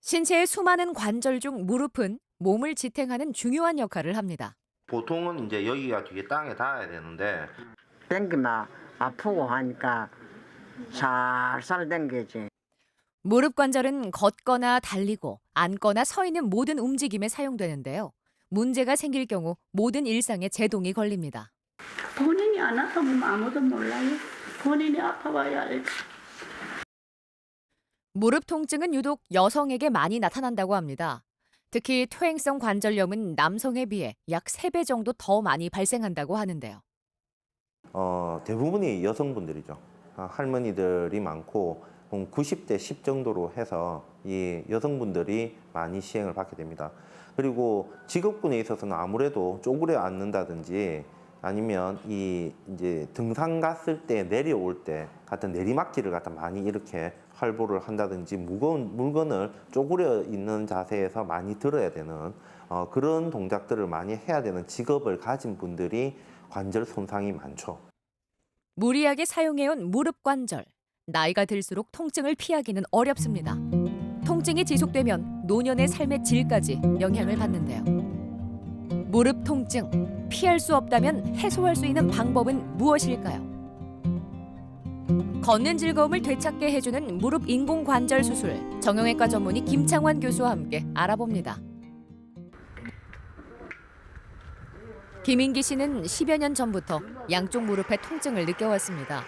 신체의 수많은 관절 중 무릎은 몸을 지탱하는 중요한 역할을 합니다. 보통은 이제 여기가 뒤에 땅에 닿아야 되는데 땡기면 아프고 하니까 살살 땡기지. 무릎 관절은 걷거나 달리고 앉거나 서 있는 모든 움직임에 사용되는데요. 문제가 생길 경우 모든 일상에 제동이 걸립니다. 본인이 안 아프면 아무도 몰라요. 본인이 아파봐야 알지. 무릎 통증은 유독 여성에게 많이 나타난다고 합니다. 특히 퇴행성 관절염은 남성에 비해 약 3배 정도 더 많이 발생한다고 하는데요. 대부분이 여성분들이죠. 할머니들이 많고 90대 10 정도로 해서 이 여성분들이 많이 시행을 받게 됩니다. 그리고 직업군에 있어서는 아무래도 쪼그려 앉는다든지 아니면 이제 등산 갔을 때 내려올 때 같은 내리막길을 갖다 많이 이렇게 활보를 한다든지 무거운 물건을 쪼그려 있는 자세에서 많이 들어야 되는 그런 동작들을 많이 해야 되는 직업을 가진 분들이 관절 손상이 많죠. 무리하게 사용해온 무릎 관절. 나이가 들수록 통증을 피하기는 어렵습니다. 통증이 지속되면 노년의 삶의 질까지 영향을 받는데요. 무릎 통증, 피할 수 없다면 해소할 수 있는 방법은 무엇일까요? 걷는 즐거움을 되찾게 해주는 무릎 인공관절 수술. 정형외과 전문의 김창환 교수와 함께 알아봅니다. 김인기 씨는 10여 년 전부터 양쪽 무릎에 통증을 느껴왔습니다.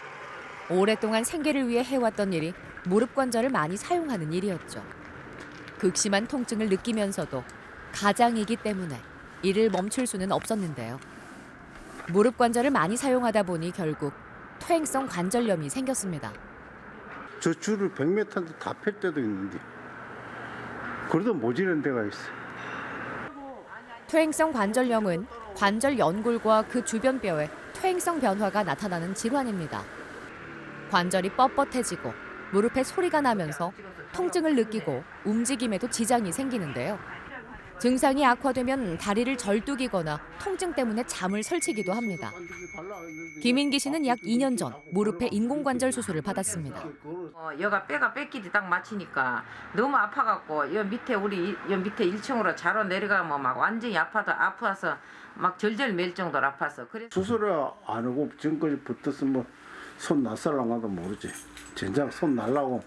오랫동안 생계를 위해 해왔던 일이 무릎 관절을 많이 사용하는 일이었죠. 극심한 통증을 느끼면서도 가장이기 때문에 일을 멈출 수는 없었는데요. 무릎 관절을 많이 사용하다 보니 결국 퇴행성 관절염이 생겼습니다. 저 줄을 100m인데 다 펼 때도 있는데 그래도 모지는 데가 있어. 퇴행성 관절염은 관절 연골과 그 주변 뼈에 퇴행성 변화가 나타나는 질환입니다. 관절이 뻣뻣해지고 무릎에 소리가 나면서 통증을 느끼고 움직임에도 지장이 생기는데요. 증상이 악화되면 다리를 절뚝이거나 통증 때문에 잠을 설치기도 합니다. 김인기 씨는 약 2년 전 무릎에 인공관절 수술을 받았습니다. 여가 뼈가 뺏기지 딱 맞히니까 너무 아파갖고 여 밑에 우리 여 밑에 1층으로 자러 내려가면 막 완전히 아파서 막 절절 맬 정도로 아팠어. 그래서 수술을 안 하고 지금까지 붙었으면 손 낯설랑가도 모르지. 진작 손 날라고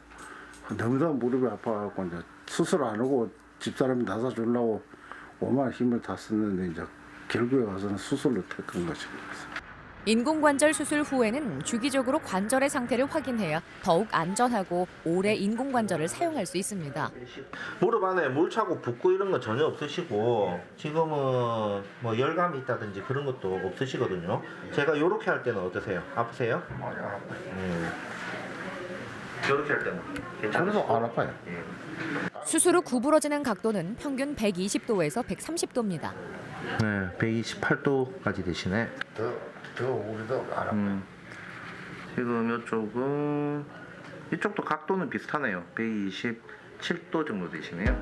너무나 무릎이 아파갖고 이제 수술 안 하고 집사람이 나서 주려고 오만 힘을 다 썼는데 이제 결국에 와서는 수술로 택한 거지. 인공관절 수술 후에는 주기적으로 관절의 상태를 확인해야 더욱 안전하고 오래 인공관절을 사용할 수 있습니다. 무릎 안에 물 차고 붓고 이런 건 전혀 없으시고 지금은 뭐 열감이 있다든지 그런 것도 없으시거든요. 제가 이렇게 할 때는 어떠세요? 아프세요? 많이 아파요. 이렇게 할 때는 그래도 안 아파요. 수술 후 구부러지는 각도는 평균 120도에서 130도입니다. 네, 128도까지 되시네. 더 우리도 안 아파요. 지금 이쪽도 각도는 비슷하네요. 127도 정도 되시네요.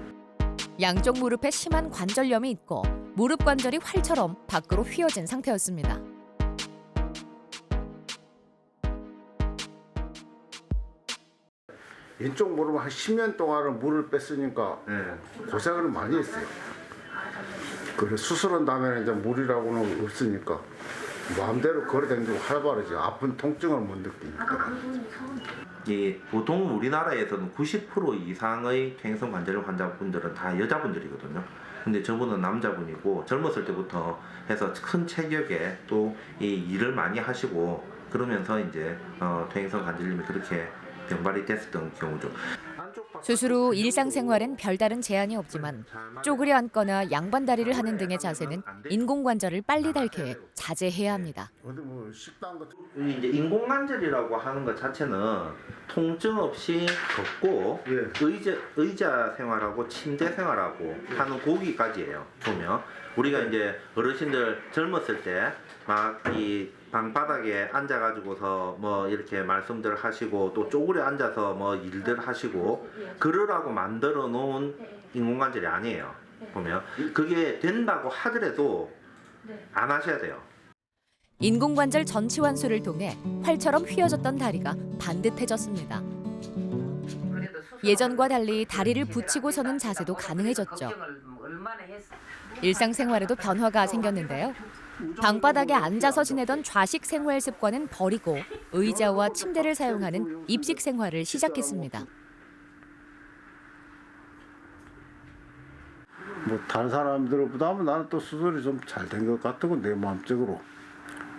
양쪽 무릎에 심한 관절염이 있고 무릎 관절이 활처럼 밖으로 휘어진 상태였습니다. 왼쪽 무릎 한 10년 동안은 물을 뺐으니까 고생을 많이 했어요. 그래 수술한 다음에는 이제 물이라고는 없으니까 마음대로 걸어다니고 활발하지. 아픈 통증을 못 느끼니까. 보통 우리나라에서는 90% 이상의 퇴행성 관절 환자분들은 다 여자분들이거든요. 근데 저분은 남자분이고 젊었을 때부터 해서 큰 체격에 또 이 일을 많이 하시고 그러면서 이제 퇴행성 관절염이 그렇게 병발이 됐었던 경우죠. 수술 후 일상생활엔 별다른 제한이 없지만 쪼그려 앉거나 양반다리를 하는 등의 자세는 인공관절을 빨리 닳게 해 자제해야 합니다. 어디 뭐 식당 같은 이제 인공관절이라고 하는 것 자체는 통증 없이 걷고 의자 생활하고 침대 생활하고 하는 거기까지예요. 보면 우리가 이제 어르신들 젊었을 때 막 이 방바닥에 앉아가지고서 뭐 이렇게 말씀들 하시고 또 쪼그려 앉아서 뭐 일들 하시고 그러라고 만들어 놓은 인공관절이 아니에요. 보면 그게 된다고 하더라도 안 하셔야 돼요. 인공관절 전치환수를 통해 활처럼 휘어졌던 다리가 반듯해졌습니다. 그래도 수술 예전과 달리 다리를 붙이고 서는 자세도 가능해졌죠. 일상생활에도 변화가 생겼는데요. 방바닥에 앉아서 지내던 좌식 생활 습관은 버리고 의자와 침대를 사용하는 입식 생활을 시작했습니다. 뭐 다른 사람들보다는 나는 또 수술이 좀 잘 된 것 같고 내 마음적으로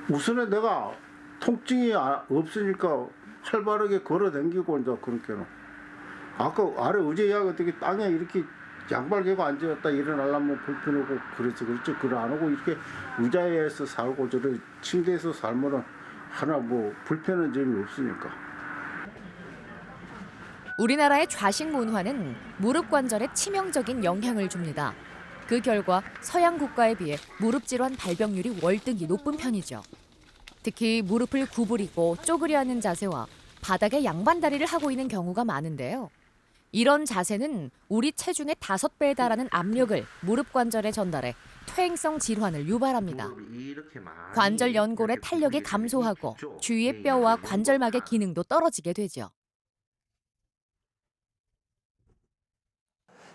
우선에 내가 통증이 없으니까 활발하게 걸어다니고 이제 그렇게는 아까 아래 의자 이야기 어떻게 땅에 이렇게 양발 개고 앉았다 일어나려면 불편하고 그렇지 그걸 안 하고 이렇게 의자에서 살고 저런 침대에서 살면은 하나 뭐 불편한 점이 없으니까. 우리나라의 좌식 문화는 무릎 관절에 치명적인 영향을 줍니다. 그 결과 서양 국가에 비해 무릎 질환 발병률이 월등히 높은 편이죠. 특히 무릎을 구부리고 쪼그려 앉는 자세와 바닥에 양반다리를 하고 있는 경우가 많은데요. 이런 자세는 우리 체중의 5배에 달하는 압력을 무릎 관절에 전달해 퇴행성 질환을 유발합니다. 관절 연골의 탄력이 감소하고 주위의 뼈와 관절막의 기능도 떨어지게 되죠.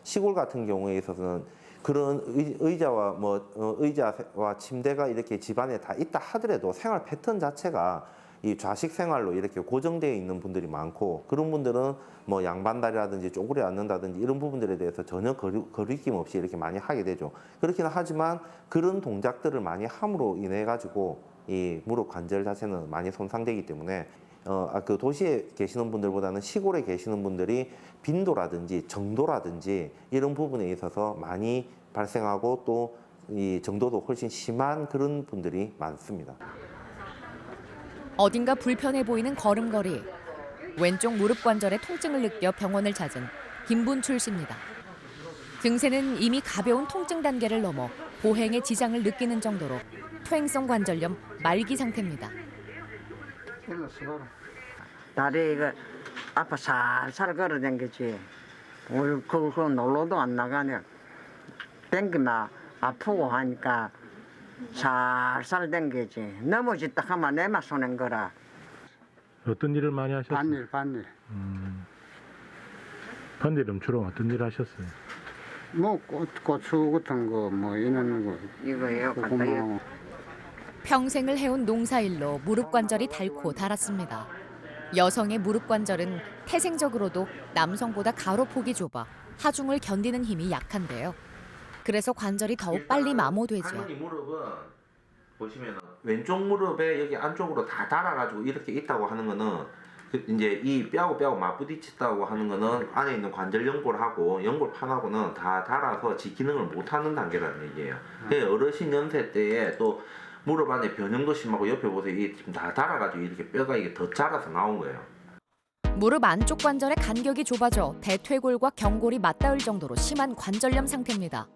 시골 같은 경우에 있어서는 그런 의자와 침대가 이렇게 집안에 다 있다 하더라도 생활 패턴 자체가 이 좌식 생활로 이렇게 고정되어 있는 분들이 많고, 그런 분들은 뭐 양반다리라든지 쪼그려 앉는다든지 이런 부분들에 대해서 전혀 거리낌 없이 이렇게 많이 하게 되죠. 그렇기는 하지만 그런 동작들을 많이 함으로 인해 가지고 이 무릎 관절 자체는 많이 손상되기 때문에 그 도시에 계시는 분들보다는 시골에 계시는 분들이 빈도라든지 정도라든지 이런 부분에 있어서 많이 발생하고 또 이 정도도 훨씬 심한 그런 분들이 많습니다. 어딘가 불편해 보이는 걸음걸이. 왼쪽 무릎 관절에 통증을 느껴 병원을 찾은 김분출 씨입니다. 증세는 이미 가벼운 통증 단계를 넘어 보행에 지장을 느끼는 정도로 퇴행성 관절염 말기 상태입니다. 다리 이거 아파 살살 걸어댕기지. 그거 놀러도 안 나가냐. 댕기면 아프고 하니까 살살 댕기지. 넘어졌다 하면 내만 손엔 거라. 어떤 일을 많이 하셨어요? 반일. 반일은 주로 어떤 일 하셨어요? 뭐 고추 같은 거 뭐 이런 거. 이거예요. 고구마. 평생을 해온 농사일로 무릎 관절이 닳고 닳았습니다. 여성의 무릎 관절은 태생적으로도 남성보다 가로폭이 좁아 하중을 견디는 힘이 약한데요. 그래서 관절이 더욱 빨리 마모되죠. 할머니 무릎은 보시면 왼쪽 무릎에 여기 안쪽으로 다 닳아가지고 이렇게 있다고 하는 거는 이제 이 뼈하고 맞부딪혔다고 하는 거는 안에 있는 관절 연골하고 연골판하고는 다 닳아서 지 기능을 못하는 단계라는 얘기예요. 어르신 연세 때에 또 무릎 안에 변형도 심하고 옆에 보세요. 이게 지금 다 닳아가지고 이렇게 뼈가 이게 더 자라서 나온 거예요. 무릎 안쪽 관절의 간격이 좁아져 대퇴골과 경골이 맞닿을 정도로 심한 관절염 상태입니다.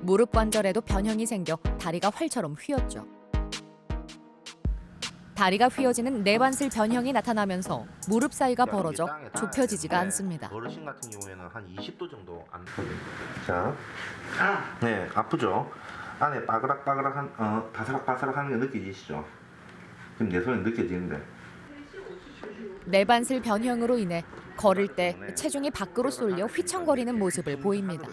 무릎 관절에도 변형이 생겨 다리가 활처럼 휘었죠. 다리가 휘어지는 내반슬 변형이 나타나면서 무릎 사이가 벌어져 좁혀지지가 않습니다. 어르신 같은 경우에는 한 20도 정도 안 자, 네, 아프죠? 안에 바스락바스락한 바스락바스락하는 게 느껴지시죠? 지금 내 손에 느껴지는데. 내반슬 변형으로 인해 걸을 때 체중이 밖으로 쏠려 휘청거리는 모습을 보입니다.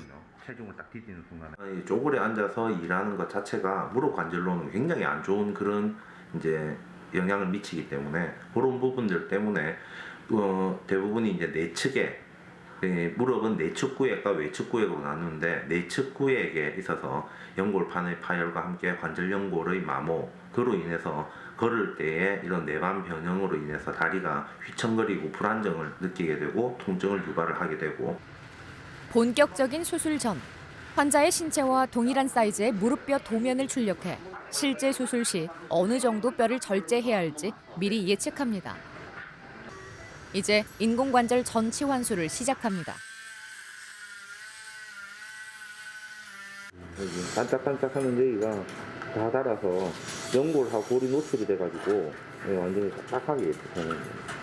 체중을 딱 디디는 순간에 쪼그려 앉아서 일하는 것 자체가 무릎 관절로는 굉장히 안 좋은 그런 이제 영향을 미치기 때문에 그런 부분들 때문에 대부분이 이제 내측에 무릎은 내측 구획과 외측 구획으로 나누는데 내측 구획에 있어서 연골판의 파열과 함께 관절 연골의 마모, 그로 인해서 걸을 때에 이런 내반 변형으로 인해서 다리가 휘청거리고 불안정을 느끼게 되고 통증을 유발을 하게 되고. 본격적인 수술 전 환자의 신체와 동일한 사이즈의 무릎뼈 도면을 출력해 실제 수술 시 어느 정도 뼈를 절제해야 할지 미리 예측합니다. 이제 인공관절 전치 환수를 시작합니다. 여기 반짝반짝하는 여기가 다 닳아서 연골하고 골이 노출이 돼가지고 완전히 딱하게 이렇게 되는 거예요.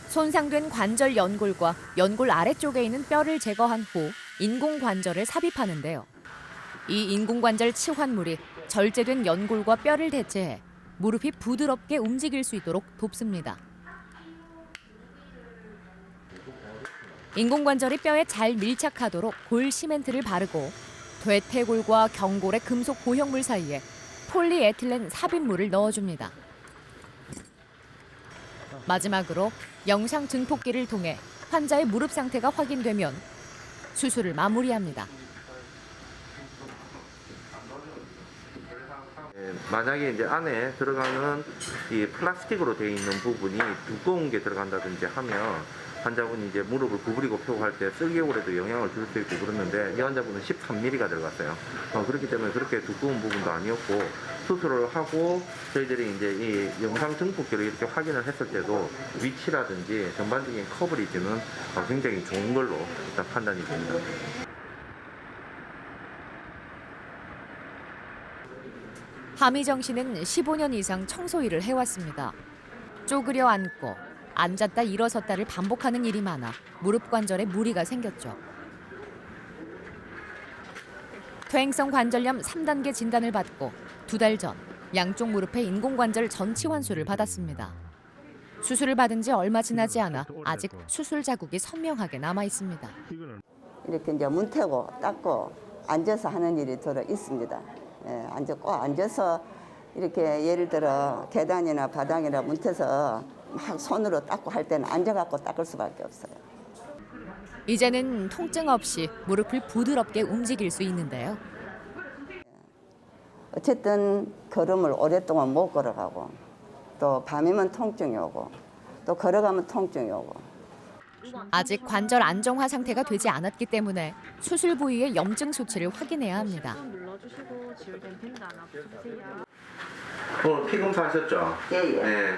손상된 관절 연골과 연골 아래쪽에 있는 뼈를 제거한 후 인공관절을 삽입하는데요. 이 인공관절 치환물이 절제된 연골과 뼈를 대체해 무릎이 부드럽게 움직일 수 있도록 돕습니다. 인공관절이 뼈에 잘 밀착하도록 골 시멘트를 바르고 대퇴골과 경골의 금속 보형물 사이에 폴리에틸렌 삽입물을 넣어줍니다. 마지막으로 영상 증폭기를 통해 환자의 무릎 상태가 확인되면 수술을 마무리합니다. 만약에 이제 안에 들어가는 이 플라스틱으로 되어 있는 부분이 두꺼운 게 들어간다든지 하면 환자분이 이제 무릎을 구부리고 펴고 할 때 쓸개골에도 영향을 줄 수 있고 그러는데 이 환자분은 13mm가 들어갔어요. 그렇기 때문에 그렇게 두꺼운 부분도 아니었고 수술을 하고 저희들이 이제 이 영상 증폭기로 이렇게 확인을 했을 때도 위치라든지 전반적인 커버리지는 굉장히 좋은 걸로 일단 판단이 됩니다. 하미정 씨는 15년 이상 청소 일을 해왔습니다. 쪼그려 앉고 앉았다 일어섰다를 반복하는 일이 많아 무릎 관절에 무리가 생겼죠. 퇴행성 관절염 3단계 진단을 받고 2달 전 양쪽 무릎에 인공관절 전치환수를 받았습니다. 수술을 받은 지 얼마 지나지 않아 아직 수술 자국이 선명하게 남아 있습니다. 이렇게 이제 문태고 닦고 앉아서 하는 일이 들어 있습니다. 예, 앉아서 이렇게 예를 들어 계단이나 바닥이나 문태서 막 손으로 닦고 할 때는 앉아갖고 닦을 수밖에 없어요. 이제는 통증 없이 무릎을 부드럽게 움직일 수 있는데요. 어쨌든 걸음을 오랫동안 못 걸어가고 또 밤이면 통증이 오고 또 걸어가면 통증이 오고 아직 관절 안정화 상태가 되지 않았기 때문에 수술 부위의 염증 수치를 확인해야 합니다. 오늘 피 검사하셨죠? 예. 네.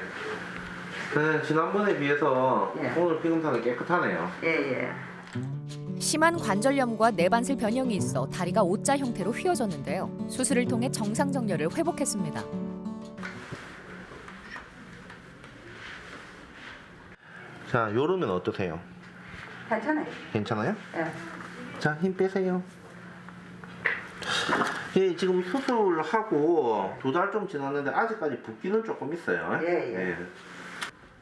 네, 지난번에 비해서 예. 오늘 피 검사는 깨끗하네요. 예. 심한 관절염과 내반슬 변형이 있어 다리가 O자 형태로 휘어졌는데요. 수술을 통해 정상 정렬을 회복했습니다. 자, 요러면 어떠세요? 괜찮아요. 괜찮아요? 예. 자, 힘 빼세요. 예, 지금 수술하고 2달 좀 지났는데 아직까지 붓기는 조금 있어요. 예.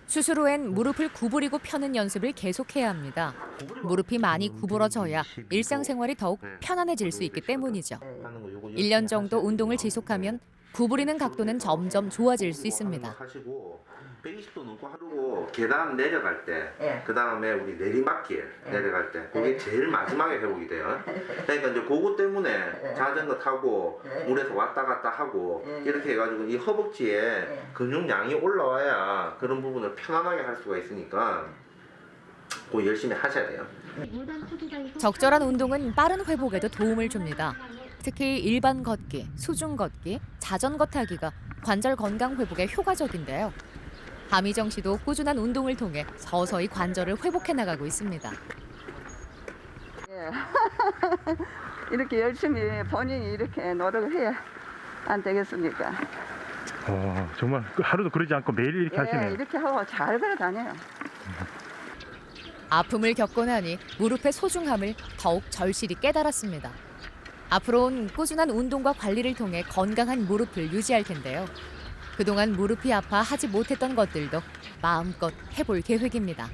수술 후엔 무릎을 구부리고 펴는 연습을 계속해야 합니다. 무릎이 많이 구부러져야 일상생활이 더욱 편안해질 수 있기 때문이죠. 1년 정도 운동을 지속하면 구부리는 각도는 점점 좋아질 수 있습니다. 120도 넘고 하루고 계단 내려갈 때, 예. 그 다음에 우리 내리막길 내려갈 때, 그게 제일 마지막에 회복이 돼요. 그러니까 이제 그거 때문에 자전거 타고 물에서 왔다 갔다 하고 이렇게 해가지고 이 허벅지에 근육량이 올라와야 그런 부분을 편안하게 할 수가 있으니까 그거 열심히 하셔야 돼요. 적절한 운동은 빠른 회복에도 도움을 줍니다. 특히 일반 걷기, 수중 걷기, 자전거 타기가 관절 건강 회복에 효과적인데요. 하미정 씨도 꾸준한 운동을 통해 서서히 관절을 회복해 나가고 있습니다. 예. 이렇게 열심히 본인이 이렇게 노력을 해야 안 되겠습니까? 정말 하루도 그러지 않고 매일 이렇게 하시네요. 예, 이렇게 하고 잘 걸어 다녀요. 아픔을 겪고 나니 무릎의 소중함을 더욱 절실히 깨달았습니다. 앞으로는 꾸준한 운동과 관리를 통해 건강한 무릎을 유지할 텐데요. 그동안 무릎이 아파 하지 못했던 것들도 마음껏 해볼 계획입니다.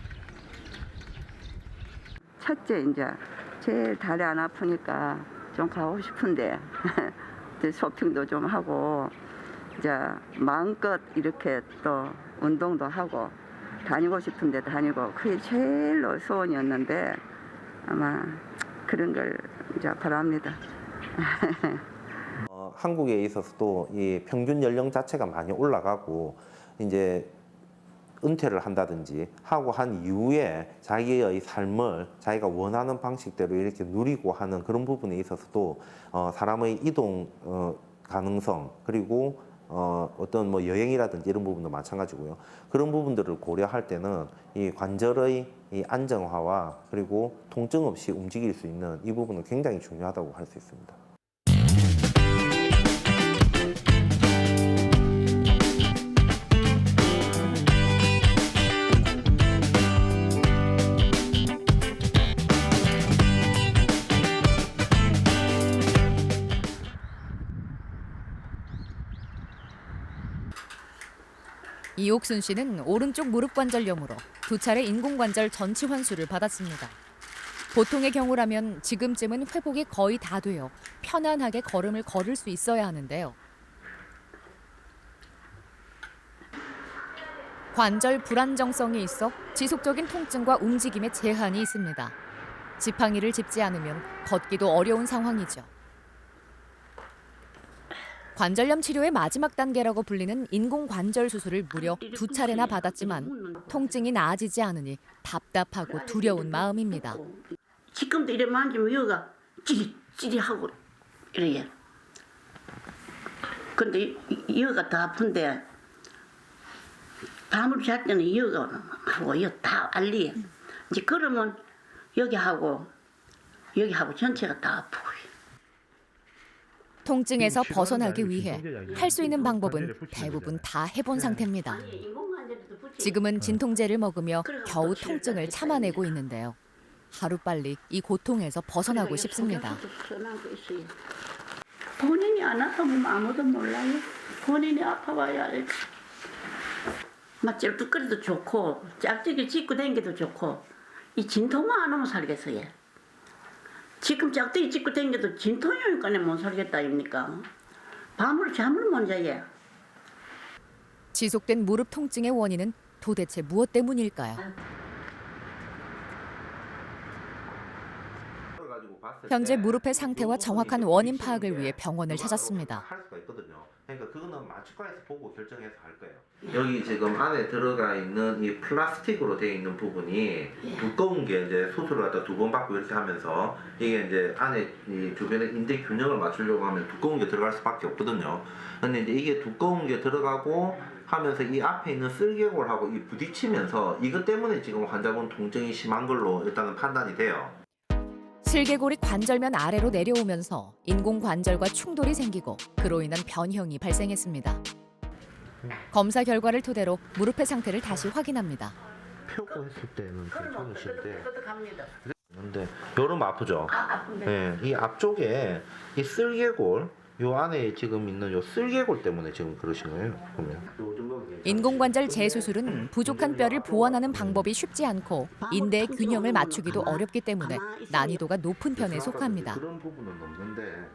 첫째 이제 제일 다리 안 아프니까 좀 가고 싶은데 이제 쇼핑도 좀 하고 이제 마음껏 이렇게 또 운동도 하고 다니고 싶은데 다니고 그게 제일로 소원이었는데 아마 그런 걸 이제 바랍니다. 한국에 있어서도 이 평균 연령 자체가 많이 올라가고 이제 은퇴를 한다든지 하고 한 이후에 자기의 삶을 자기가 원하는 방식대로 이렇게 누리고 하는 그런 부분에 있어서도 사람의 이동 가능성 그리고 어떤 뭐 여행이라든지 이런 부분도 마찬가지고요. 그런 부분들을 고려할 때는 이 관절의 이 안정화와 그리고 통증 없이 움직일 수 있는 이 부분은 굉장히 중요하다고 할 수 있습니다. 이옥순 씨는 오른쪽 무릎 관절염으로 2차례 인공관절 전치 환수를 받았습니다. 보통의 경우라면 지금쯤은 회복이 거의 다 되어 편안하게 걸음을 걸을 수 있어야 하는데요. 관절 불안정성이 있어 지속적인 통증과 움직임에 제한이 있습니다. 지팡이를 짚지 않으면 걷기도 어려운 상황이죠. 관절염 치료의 마지막 단계라고 불리는 인공관절 수술을 무려 2차례나 받았지만 통증이 나아지지 않으니 답답하고 두려운 마음입니다. 지금도 이래 만지면 여기가 찌릿찌릿하고 이래요. 근데 여기가 더 아픈데 밤을 잘 때는 여기가 하고 여기 다 알리. 이제 그러면 여기하고 전체가 다 아프고. 통증에서 벗어나기 위해 할 수 있는 방법은 대부분 다 해본 상태입니다. 지금은 진통제를 먹으며 겨우 통증을 참아내고 있는데요. 하루빨리 이 고통에서 벗어나고 싶습니다. 본인이 안 아프면 아무도 몰라요. 본인이 아파봐야 알지. 막 쩔뚝거려도 좋고 짝짝이 짚고 다니기도 좋고 이 진통만 안 오면 살겠어요. 지금 짝짝이 짚고 다니기도 진통이 오니까 못 살겠다 아닙니까? 밤을 잠을 못 자요. 지속된 무릎 통증의 원인은 도대체 무엇 때문일까요? 현재 무릎의 상태와 정확한 원인 파악을 위해 병원을 찾았습니다. 할 수가 있거든요. 그러니까 그거는 마취과에서 보고 결정해서 할 거예요. 여기 지금 안에 들어가 있는 이 플라스틱으로 되어 있는 부분이 두꺼운 게 이제 수술을 갖다 2번 받고 이렇게 하면서 이게 이제 안에 이 주변에 인대 균형을 맞추려고 하면 두꺼운 게 들어갈 수밖에 없거든요. 근데 이제 이게 두꺼운 게 들어가고 하면서 이 앞에 있는 쓸개골하고 이 부딪히면서 이것 때문에 지금 환자분 통증이 심한 걸로 일단은 판단이 돼요. 슬개골이 관절면 아래로 내려오면서 인공관절과 충돌이 생기고 그로 인한 변형이 발생했습니다. 검사 결과를 토대로 무릎의 상태를 다시 확인합니다. 펴고 했을 때는 괜찮으신데 근데 여름 아프죠? 네, 이 앞쪽에 이 쓸개골 요 안에 지금 있는 요 쓸개골 때문에 지금 그러신 거예요. 보면 인공관절 재수술은 부족한 뼈를 보완하는 방법이 쉽지 않고 인대의 균형을 맞추기도 어렵기 때문에 난이도가 높은 편에 속합니다. 그런 부분은 없는데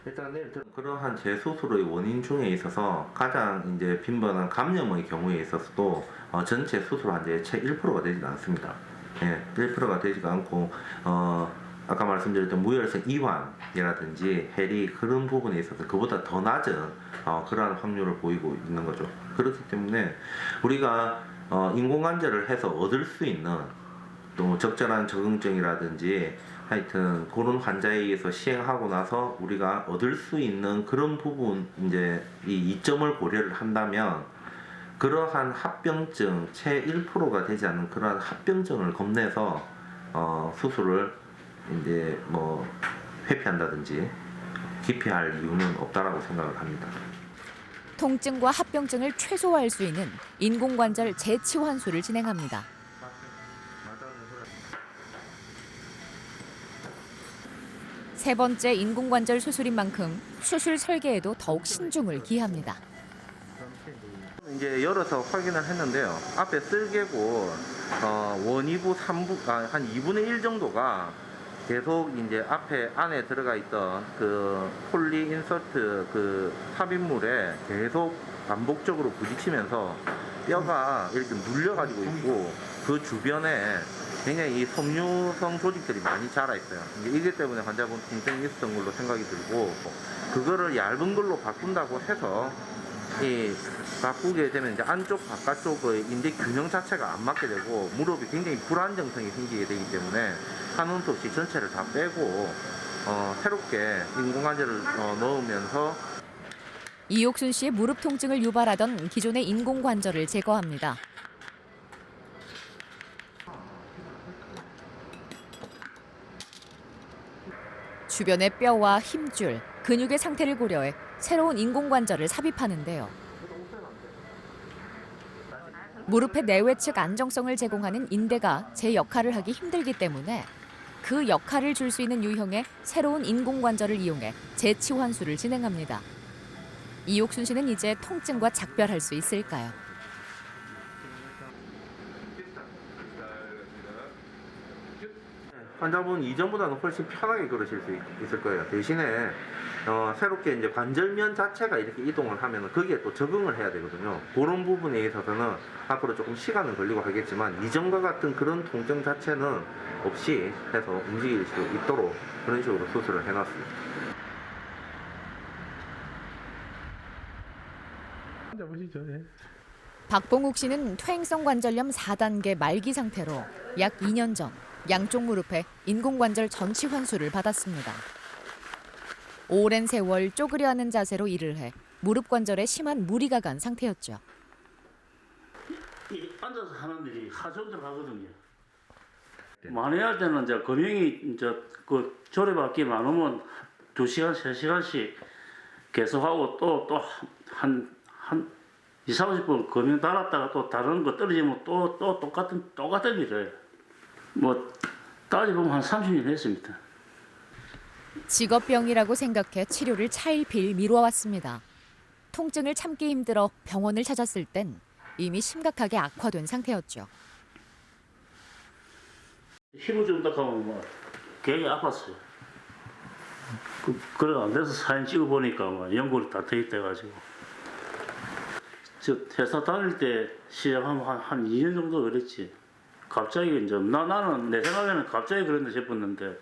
일단 그러한 재수술의 원인 중에 있어서 가장 이제 빈번한 감염의 경우에 있어서도 전체 수술 환자의 채 1%가 되지 않습니다. 예, 1%가 되지가 않고 아까 말씀드렸던 무혈성 이완이라든지 해리 그런 부분에 있어서 그보다 더 낮은 그러한 확률을 보이고 있는 거죠. 그렇기 때문에 우리가 인공관절을 해서 얻을 수 있는 또 적절한 적응증이라든지 하여튼 그런 환자에 의해서 시행하고 나서 우리가 얻을 수 있는 그런 부분 이제 이 이점을 고려를 한다면 그러한 합병증 채 1%가 되지 않는 그러한 합병증을 겁내서 수술을 이제 뭐 회피한다든지 기피할 이유는 없다라고 생각을 합니다. 통증과 합병증을 최소화할 수 있는 인공관절 재치환술을 진행합니다. 세 번째 인공관절 수술인 만큼 수술 설계에도 더욱 신중을 기합니다. 이제 열어서 확인을 했는데요. 앞에 쓸개골 원 2부 3부 한 2분의 1 정도가 계속 이제 앞에 안에 들어가 있던 그 폴리 인서트 그 삽입물에 계속 반복적으로 부딪히면서 뼈가 이렇게 눌려가지고 있고 그 주변에 굉장히 이 섬유성 조직들이 많이 자라 있어요. 이게 때문에 환자분 통증이 있었던 걸로 생각이 들고 그거를 얇은 걸로 바꾼다고 해서 이 바꾸게 되면 이제 안쪽 바깥쪽의 인대 균형 자체가 안 맞게 되고 무릎이 굉장히 불안정성이 생기게 되기 때문에 하는 수 없이 전체를 다 빼고 새롭게 인공관절을 넣으면서 이옥순 씨의 무릎 통증을 유발하던 기존의 인공관절을 제거합니다. 주변의 뼈와 힘줄, 근육의 상태를 고려해 새로운 인공관절을 삽입하는데요. 무릎의 내외측 안정성을 제공하는 인대가 제 역할을 하기 힘들기 때문에 그 역할을 줄 수 있는 유형의 새로운 인공관절을 이용해 재치환술을 진행합니다. 이옥순 씨는 이제 통증과 작별할 수 있을까요? 환자분 이전보다는 훨씬 편하게 걸으실 수 있을 거예요. 대신에 새롭게 이제 관절면 자체가 이렇게 이동을 하면 거기에 또 적응을 해야 되거든요. 그런 부분에 있어서는 앞으로 조금 시간은 걸리고 하겠지만 이전과 같은 그런 통증 자체는 없이 해서 움직일 수 있도록 그런 식으로 수술을 해놨습니다. 앉아보시죠. 예. 박봉욱 씨는 퇴행성 관절염 4단계 말기 상태로 약 2년 전 양쪽 무릎에 인공관절 전치 환수를 받았습니다. 오랜 세월 쪼그려 앉는 자세로 일을 해 무릎 관절에 심한 무리가 간 상태였죠. 이 앉아서 하는 일이 하루 종일 하거든요. 많이 할 때는 이제 금형이 이제 그 조립할 안 오면 2시간, 3시간씩 계속하고 또 한 20-30분 금형 달았다가 또 다른 거 떨어지면 또 똑같은 일을 해요. 뭐 따지보면 한 30년 했습니다. 직업병이라고 생각해 치료를 차일피일 미뤄왔습니다. 통증을 참기 힘들어 병원을 찾았을 땐 이미 심각하게 악화된 상태였죠. 힘을 준다 하면 뭐 굉장히 아팠어요. 그래 안 돼서 사진 찍어 보니까 뭐 연골이 다 퇴입돼가지고 저 회사 다닐 때 시작하면 한 2년 정도 그랬지. 갑자기 이제 나는 내 생각에는 갑자기 그랬나 싶었는데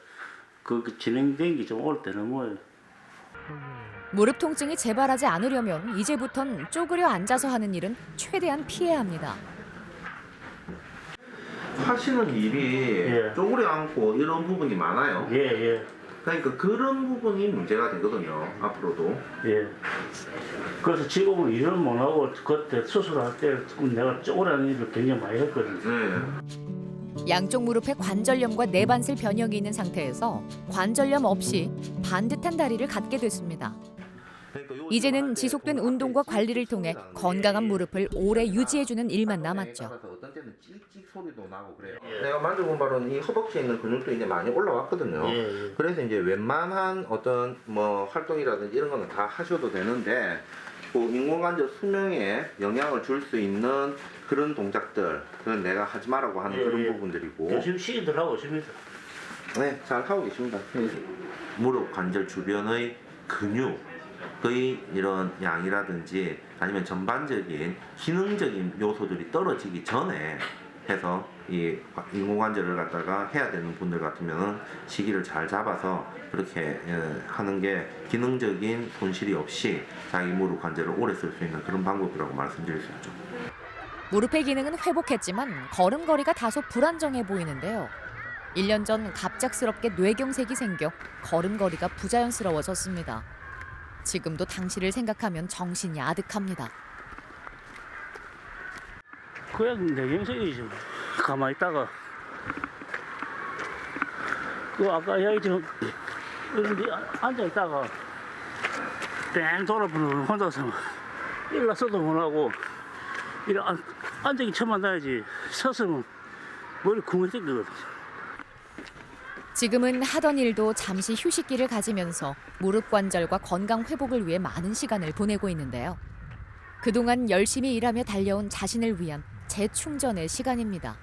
그 진행된 게 좀 오래 되는 거예요. 무릎 통증이 재발하지 않으려면 이제부턴 쪼그려 앉아서 하는 일은 최대한 피해야 합니다. 하시는 일이 예. 쪼그려 앉고 이런 부분이 많아요. 예. 그러니까 그런 부분이 문제가 되거든요. 앞으로도. 예. 그래서 지금은 일을 못 하고 그때 수술할 때 내가 쪼그려 앉는 일을 굉장히 많이 했거든요. 네. 양쪽 무릎에 관절염과 내반슬 변형이 있는 상태에서 관절염 없이 반듯한 다리를 갖게 됐습니다. 이제는 지속된 운동과 관리를 통해 건강한 무릎을 오래 유지해주는 일만 남았죠. 어떤 때는 찌익찌익 소리도 나고 그래요. 내가 만져본 바로는 이 허벅지에 있는 근육도 이제 많이 올라왔거든요. 예. 그래서 이제 웬만한 어떤 뭐 활동이라든지 이런 거는 다 하셔도 되는데 그 인공관절 수명에 영향을 줄 수 있는 그런 동작들, 그건 내가 하지 말라고 하는 그런 부분들이고. 열심히 쉬더라고 있습니다. 네, 잘 하고 계십니다. 무릎 관절 주변의 근육의 이런 양이라든지 아니면 전반적인 기능적인 요소들이 떨어지기 전에 해서 이 인공관절을 갖다가 해야 되는 분들 같으면 시기를 잘 잡아서 그렇게 하는 게 기능적인 손실이 없이 자기 무릎 관절을 오래 쓸 수 있는 그런 방법이라고 말씀드릴 수 있죠. 무릎의 기능은 회복했지만 걸음걸이가 다소 불안정해 보이는데요. 1년 전 갑작스럽게 뇌경색이 생겨 걸음걸이가 부자연스러워졌습니다. 지금도 당시를 생각하면 정신이 아득합니다. 그냥 뇌경색이지. 가만히 있다가 그 아까 이야기처럼 이런데 앉아 있다가 뺑 돌아보는 혼자서 일어서도 못하고 이래 앉아기 처만 나야지 서서는 머리 궁금해지거든. 지금은 하던 일도 잠시 휴식기를 가지면서 무릎 관절과 건강 회복을 위해 많은 시간을 보내고 있는데요. 그동안 열심히 일하며 달려온 자신을 위한 재충전의 시간입니다.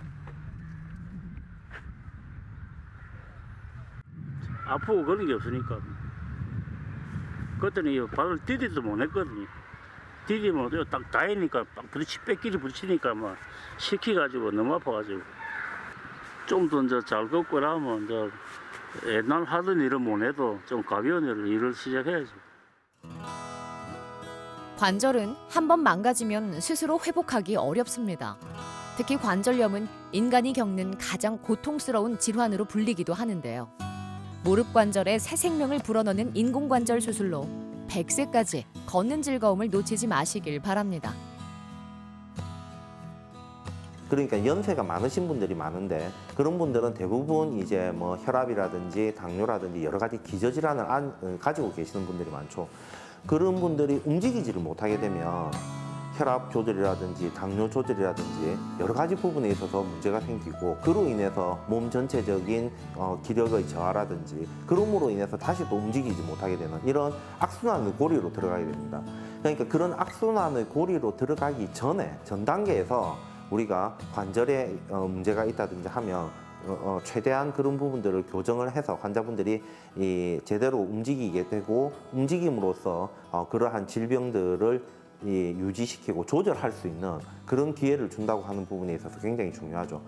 아프고 그런 게 없으니까 그때는 발을 디디도 못 했거든요. 디디면 딱 다이니까 뺏기리 부딪히니까 막 시키가지고 너무 아파가지고 좀 더 이제 잘 걷고 나면 이제 옛날 하던 일은 못 해도 좀 가벼운 일을 시작해야지. 관절은 한번 망가지면 스스로 회복하기 어렵습니다. 특히 관절염은 인간이 겪는 가장 고통스러운 질환으로 불리기도 하는데요. 무릎 관절에 새 생명을 불어넣는 인공관절 수술로 100세까지 걷는 즐거움을 놓치지 마시길 바랍니다. 그러니까 연세가 많으신 분들이 많은데 그런 분들은 대부분 이제 뭐 혈압이라든지 당뇨라든지 여러 가지 기저질환을 가지고 계시는 분들이 많죠. 그런 분들이 움직이지를 못하게 되면 혈압 조절이라든지 당뇨 조절이라든지 여러 가지 부분에 있어서 문제가 생기고 그로 인해서 몸 전체적인 기력의 저하라든지 그럼으로 인해서 다시 또 움직이지 못하게 되는 이런 악순환의 고리로 들어가게 됩니다. 그러니까 그런 악순환의 고리로 들어가기 전에 전 단계에서 우리가 관절에 문제가 있다든지 하면 최대한 그런 부분들을 교정을 해서 환자분들이 제대로 움직이게 되고 움직임으로써 그러한 질병들을 유지시키고 조절할 수 있는 그런 기회를 준다고 하는 부분에 있어서 굉장히 중요하죠.